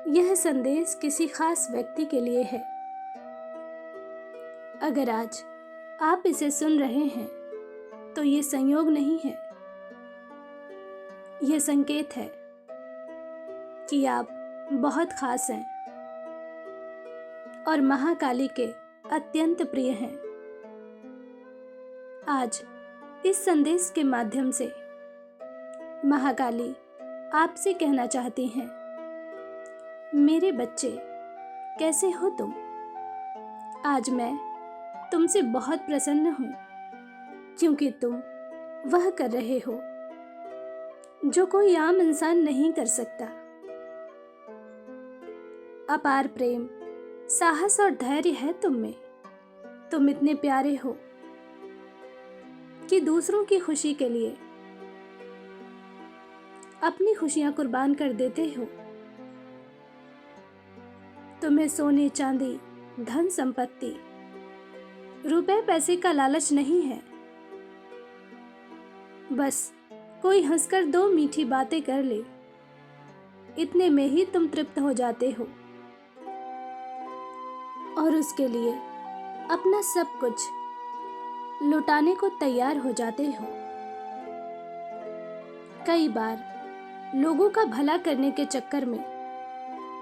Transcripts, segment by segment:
यह संदेश किसी खास व्यक्ति के लिए है। अगर आज आप इसे सुन रहे हैं तो ये संयोग नहीं है, यह संकेत है कि आप बहुत खास हैं और महाकाली के अत्यंत प्रिय हैं। आज इस संदेश के माध्यम से महाकाली आपसे कहना चाहती हैं, मेरे बच्चे कैसे हो तुम? आज मैं तुमसे बहुत प्रसन्न हूँ क्योंकि तुम वह कर रहे हो जो कोई आम इंसान नहीं कर सकता। अपार प्रेम, साहस और धैर्य है तुम में। तुम इतने प्यारे हो कि दूसरों की खुशी के लिए अपनी खुशियां कुर्बान कर देते हो। तुम्हें सोने चांदी, धन संपत्ति, रुपए पैसे का लालच नहीं है। बस कोई हंसकर दो मीठी बातें कर ले, इतने में ही तुम तृप्त हो जाते हो और उसके लिए अपना सब कुछ लुटाने को तैयार हो जाते हो। कई बार लोगों का भला करने के चक्कर में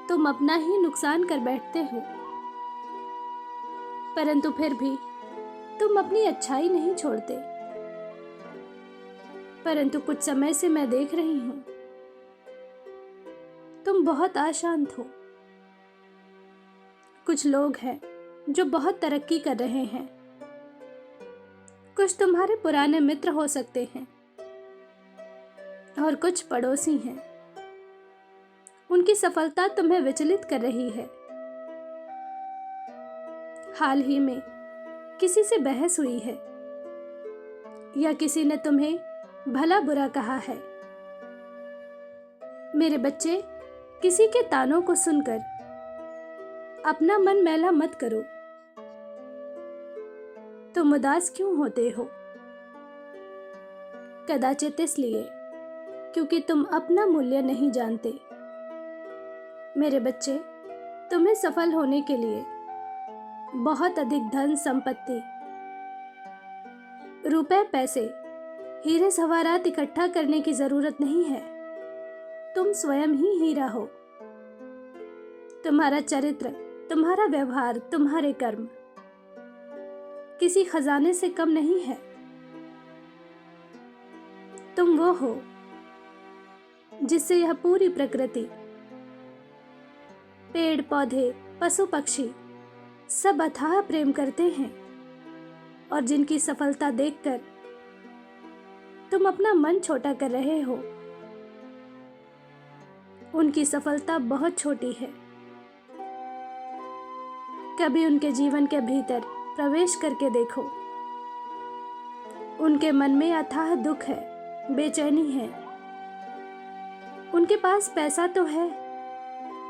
तुम अपना ही नुकसान कर बैठते हो, परंतु फिर भी तुम अपनी अच्छाई नहीं छोड़ते। परंतु कुछ समय से मैं देख रही हूं, तुम बहुत अशांत हो। कुछ लोग हैं जो बहुत तरक्की कर रहे हैं। कुछ तुम्हारे पुराने मित्र हो सकते हैं और कुछ पड़ोसी हैं। उनकी सफलता तुम्हें विचलित कर रही है। हाल ही में किसी से बहस हुई है या किसी ने तुम्हें भला बुरा कहा है। मेरे बच्चे, किसी के तानों को सुनकर अपना मन मैला मत करो। तुम उदास क्यों होते हो? कदाचित इसलिए क्योंकि तुम अपना मूल्य नहीं जानते। मेरे बच्चे, तुम्हें सफल होने के लिए बहुत अधिक धन संपत्ति, रुपए पैसे, हीरे जवाहरात इकट्ठा करने की जरूरत नहीं है। तुम स्वयं ही हीरा हो। तुम्हारा चरित्र, तुम्हारा व्यवहार, तुम्हारे कर्म किसी खजाने से कम नहीं है। तुम वो हो जिससे यह पूरी प्रकृति, पेड़ पौधे, पशु पक्षी सब अथाह प्रेम करते हैं और जिनकी सफलता देखकर तुम अपना मन छोटा कर रहे हो। उनकी सफलता बहुत छोटी है। कभी उनके जीवन के भीतर प्रवेश करके देखो। उनके मन में अथाह दुख है, बेचैनी है। उनके पास पैसा तो है,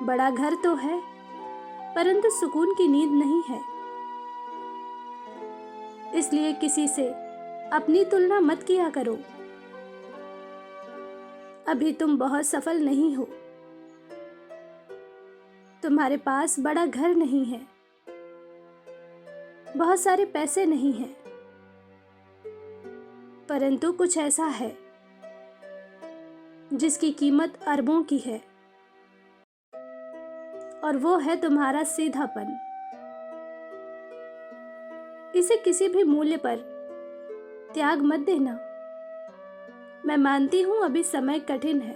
बड़ा घर तो है, परंतु सुकून की नींद नहीं है। इसलिए किसी से अपनी तुलना मत किया करो। अभी तुम बहुत सफल नहीं हो। तुम्हारे पास बड़ा घर नहीं है, बहुत सारे पैसे नहीं हैं, परंतु कुछ ऐसा है जिसकी कीमत अरबों की है, और वो है तुम्हारा सीधापन। इसे किसी भी मूल्य पर त्याग मत देना। मैं मानती हूं अभी समय कठिन है,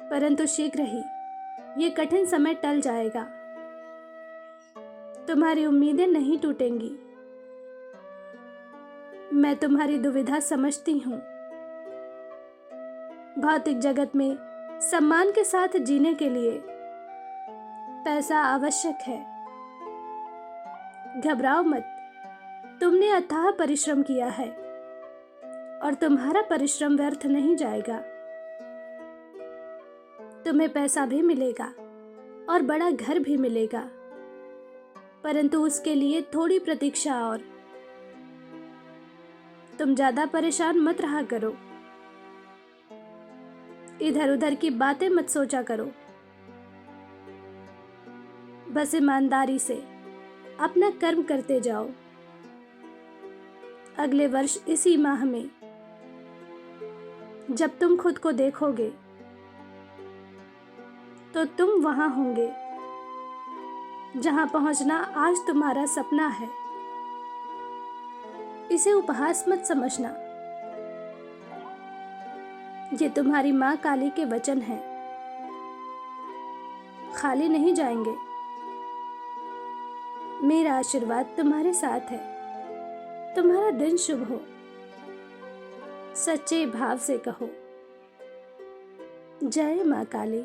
परंतु शीघ्र ही ये कठिन समय टल जाएगा। तुम्हारी उम्मीदें नहीं टूटेंगी। मैं तुम्हारी दुविधा समझती हूं। भौतिक जगत में सम्मान के साथ जीने के लिए पैसा आवश्यक है। घबराओ मत। तुमने अथाह परिश्रम किया है और तुम्हारा परिश्रम व्यर्थ नहीं जाएगा। तुम्हें पैसा भी मिलेगा और बड़ा घर भी मिलेगा, परंतु उसके लिए थोड़ी प्रतीक्षा और। तुम ज्यादा परेशान मत रहा करो। इधर उधर की बातें मत सोचा करो। बस ईमानदारी से अपना कर्म करते जाओ। अगले वर्ष इसी माह में जब तुम खुद को देखोगे तो तुम वहां होंगे जहां पहुंचना आज तुम्हारा सपना है। इसे उपहास मत समझना, ये तुम्हारी माँ काली के वचन हैं। खाली नहीं जाएंगे। मेरा आशीर्वाद तुम्हारे साथ है। तुम्हारा दिन शुभ हो। सच्चे भाव से कहो, जय माँ काली।